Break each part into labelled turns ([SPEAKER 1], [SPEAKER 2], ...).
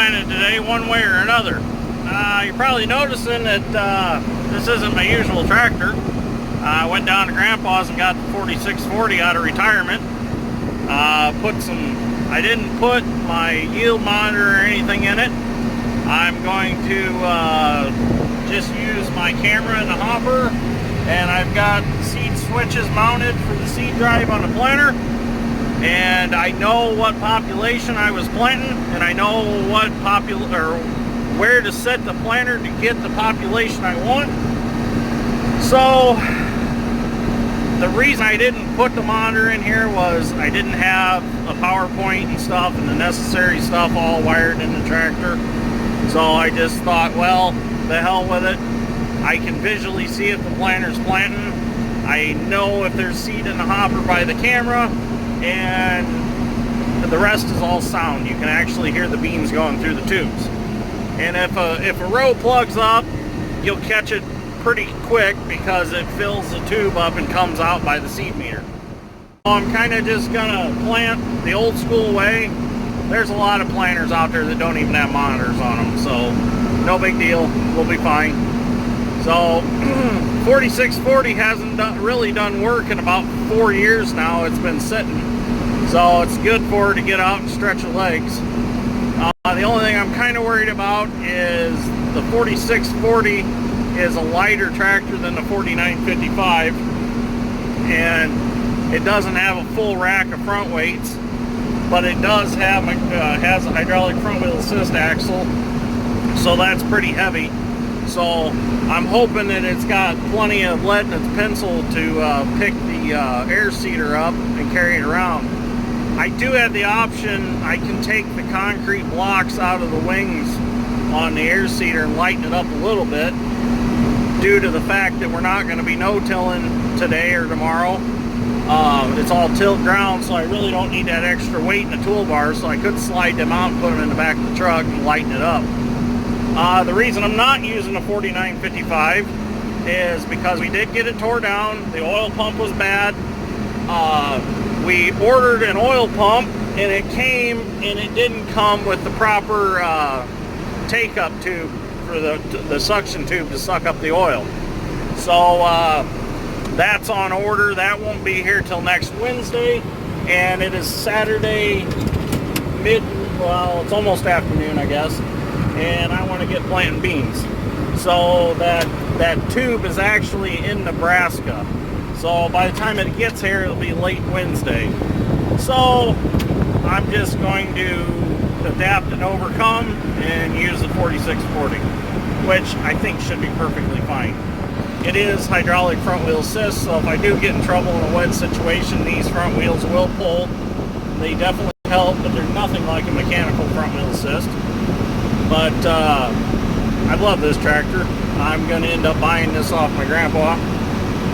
[SPEAKER 1] planted today one way or another. You're probably noticing that this isn't my usual tractor. I went down to Grandpa's and got the 4640 out of retirement. I didn't put my yield monitor or anything in it. I'm going to just use my camera and the hopper, and I've got seed switches mounted for the seed drive on the planter. And I know what population I was planting, and I know what where to set the planter to get the population I want. So the reason I didn't put the monitor in here was I didn't have a PowerPoint and stuff and the necessary stuff all wired in the tractor. So I just thought, well, the hell with it. I can visually see if the planter's planting. I know if there's seed in the hopper by the camera, and the rest is all sound. You can actually hear the beans going through the tubes. And if a row plugs up, you'll catch it pretty quick because it fills the tube up and comes out by the seed meter. I'm kind of just gonna plant the old school way. There's a lot of planters out there that don't even have monitors on them, so no big deal, we'll be fine. So 4640 hasn't really done work in about 4 years now. It's been sitting, so it's good for her to get out and stretch her legs. The only thing I'm kind of worried about is the 4640 is a lighter tractor than the 4955, and it doesn't have a full rack of front weights, but it does have has a hydraulic front wheel assist axle, so that's pretty heavy. So I'm hoping that it's got plenty of lead in its pencil to pick the air seeder up and carry it around. I do have the option, I can take the concrete blocks out of the wings on the air seeder and lighten it up a little bit, due to the fact that we're not going to be no-tilling today or tomorrow. It's all tilt ground, so I really don't need that extra weight in the toolbar, so I could slide them out and put them in the back of the truck and lighten it up. The reason I'm not using a 4955 is because we did get it tore down. The oil pump was bad. We ordered an oil pump, and it came, and it didn't come with the proper take-up tube for the suction tube to suck up the oil. So that's on order. That won't be here till next Wednesday, and it is Saturday well, it's almost afternoon, I guess, and I want to get planting beans. So that tube is actually in Nebraska. So by the time it gets here, it'll be late Wednesday. So I'm just going to adapt and overcome and use the 4640, which I think should be perfectly fine. It is hydraulic front wheel assist, so if I do get in trouble in a wet situation, these front wheels will pull. They definitely help, but they're nothing like a mechanical front wheel assist. But I love this tractor. I'm going to end up buying this off my grandpa.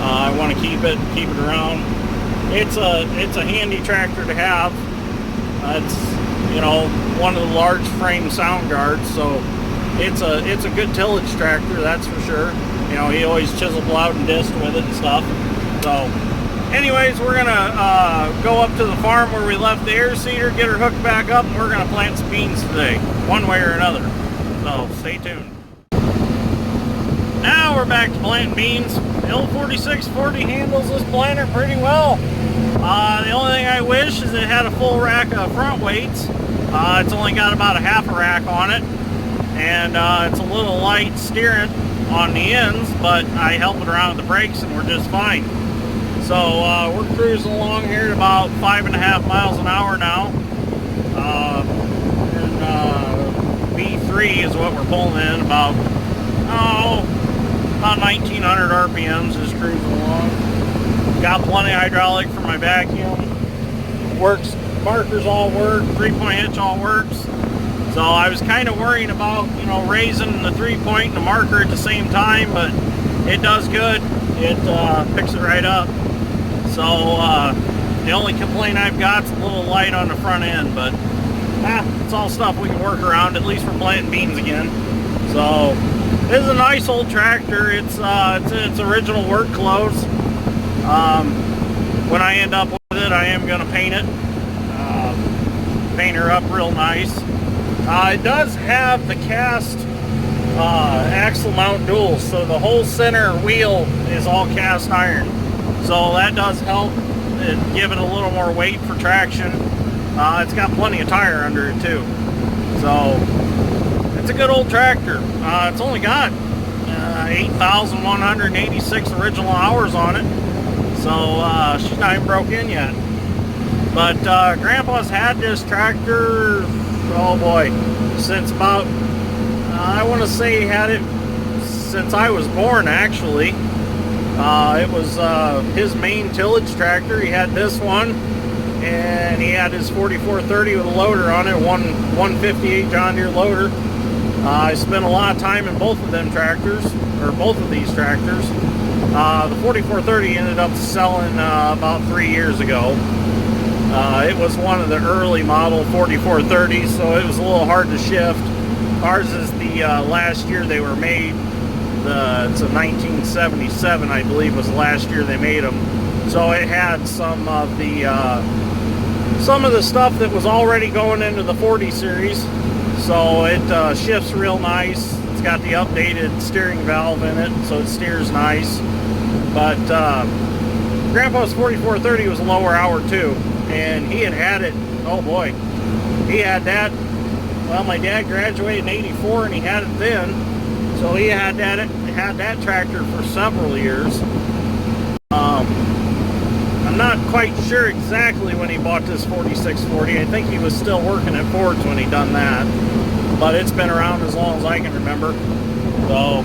[SPEAKER 1] I want to keep it around. It's a handy tractor to have. It's, you know, one of the large frame sound guards, so it's a good tillage tractor, that's for sure. You know, he always chisel plowed and disced with it and stuff. So anyways, we're gonna go up to the farm where we left the air seeder, get her hooked back up, and we're gonna plant some beans today, one way or another. So stay tuned. Now we're back to planting beans. The old 4640 handles this planter pretty well. The only thing I wish is it had a full rack of front weights. It's only got about a half a rack on it, and it's a little light steering on the ends, but I help it around with the brakes and we're just fine. So we're cruising along here at about 5.5 miles an hour now. B3 is what we're pulling in, about 1900 RPMs, just cruising along. Got plenty of hydraulic for my vacuum. Works, markers all work, 3-point hitch all works. So I was kind of worrying about, you know, raising the 3-point and the marker at the same time, but it does good. It picks it right up. So the only complaint I've got is a little light on the front end, but it's all stuff we can work around, at least for planting beans again. So this is a nice old tractor. It's its original work clothes. When I end up with it, I am going to paint it. Paint her up real nice. It does have the cast axle mount duals, so the whole center wheel is all cast iron. So that does help give it a little more weight for traction. It's got plenty of tire under it too. So it's a good old tractor. It's only got 8,186 original hours on it. So she's not even broke in yet. But Grandpa's had this tractor, oh boy, since about, I want to say he had it since I was born, actually. It was his main tillage tractor. He had this one, and he had his 4430 with a loader on it, 158 John Deere loader. I spent a lot of time in both of them tractors, or both of these tractors. The 4430 ended up selling about 3 years ago. It was one of the early model 4430s, so it was a little hard to shift. Ours is the last year they were made. It's a 1977, I believe, was the last year they made them. So it had some of the stuff that was already going into the 40 series. So it shifts real nice. It's got the updated steering valve in it, so it steers nice. But Grandpa's 4430 was a lower hour too, and he had it, oh boy, he had that. Well, my dad graduated in '84 and he had it then, so he had that tractor for several years. I'm not quite sure exactly when he bought this 4640. I think he was still working at Ford's when he done that, but it's been around as long as I can remember. So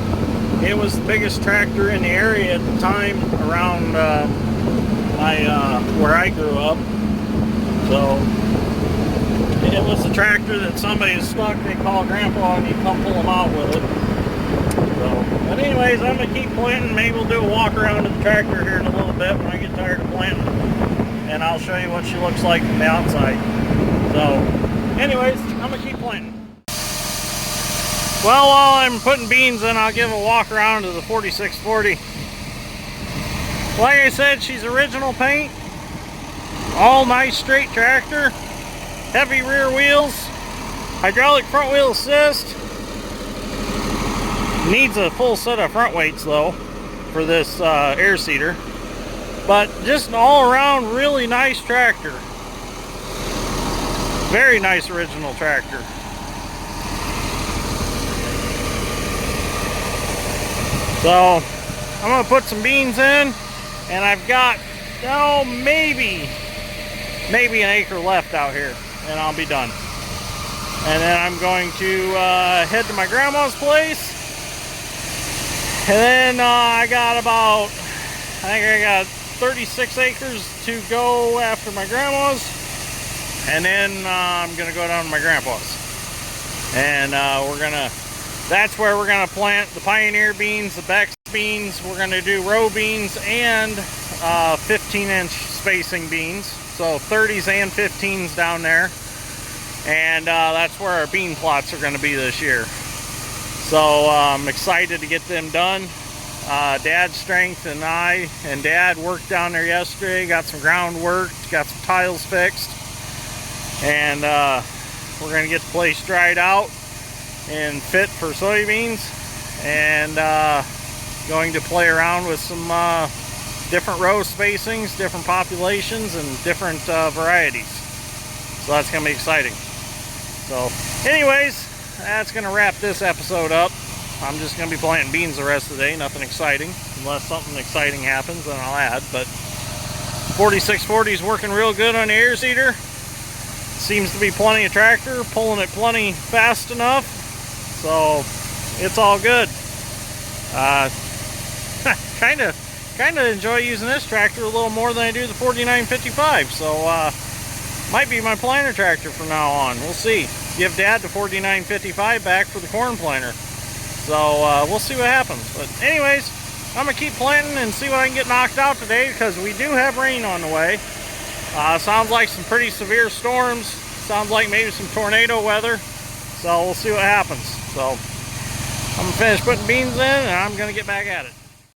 [SPEAKER 1] it was the biggest tractor in the area at the time around where I grew up. So it was a tractor that somebody is stuck, they call Grandpa and he come pull them out with it. So, but anyways, I'm going to keep planting. Maybe we'll do a walk around to the tractor here in a little bit when I get tired of planting. And I'll show you what she looks like from the outside. So, anyways, I'm going to keep planting. Well, while I'm putting beans in, I'll give a walk around to the 4640. Like I said, she's original paint. All nice straight tractor. Heavy rear wheels. Hydraulic front wheel assist. Needs a full set of front weights though for this air seeder. But just an all around really nice tractor. Very nice original tractor. So I'm going to put some beans in, and I've got, oh, maybe an acre left out here, and I'll be done. And then I'm going to head to my grandma's place. And then I got about, I think I got 36 acres to go after my grandma's. And then I'm going to go down to my grandpa's. And that's where we're going to plant the Pioneer beans, the Bex beans. We're going to do row beans and 15-inch spacing beans. So 30s and 15s down there. And that's where our bean plots are going to be this year. So I'm excited to get them done. Dad's strength and I and Dad worked down there yesterday, got some ground worked, got some tiles fixed, and we're going to get the place dried out and fit for soybeans, and going to play around with some different row spacings, different populations, and different varieties. So that's going to be exciting. So anyways, that's going to wrap this episode up. I'm just going to be planting beans the rest of the day, nothing exciting. Unless something exciting happens, then I'll add. But 4640 is working real good on the air seeder. Seems to be plenty of tractor, pulling it plenty fast enough. So it's all good. Kind of enjoy using this tractor a little more than I do the 4955. So might be my planter tractor from now on. We'll see. Give Dad the 4955 back for the corn planter. So we'll see what happens. But anyways, I'm going to keep planting and see what I can get knocked out today, because we do have rain on the way. Sounds like some pretty severe storms. Sounds like maybe some tornado weather. So we'll see what happens. So I'm going to finish putting beans in, and I'm going to get back at it.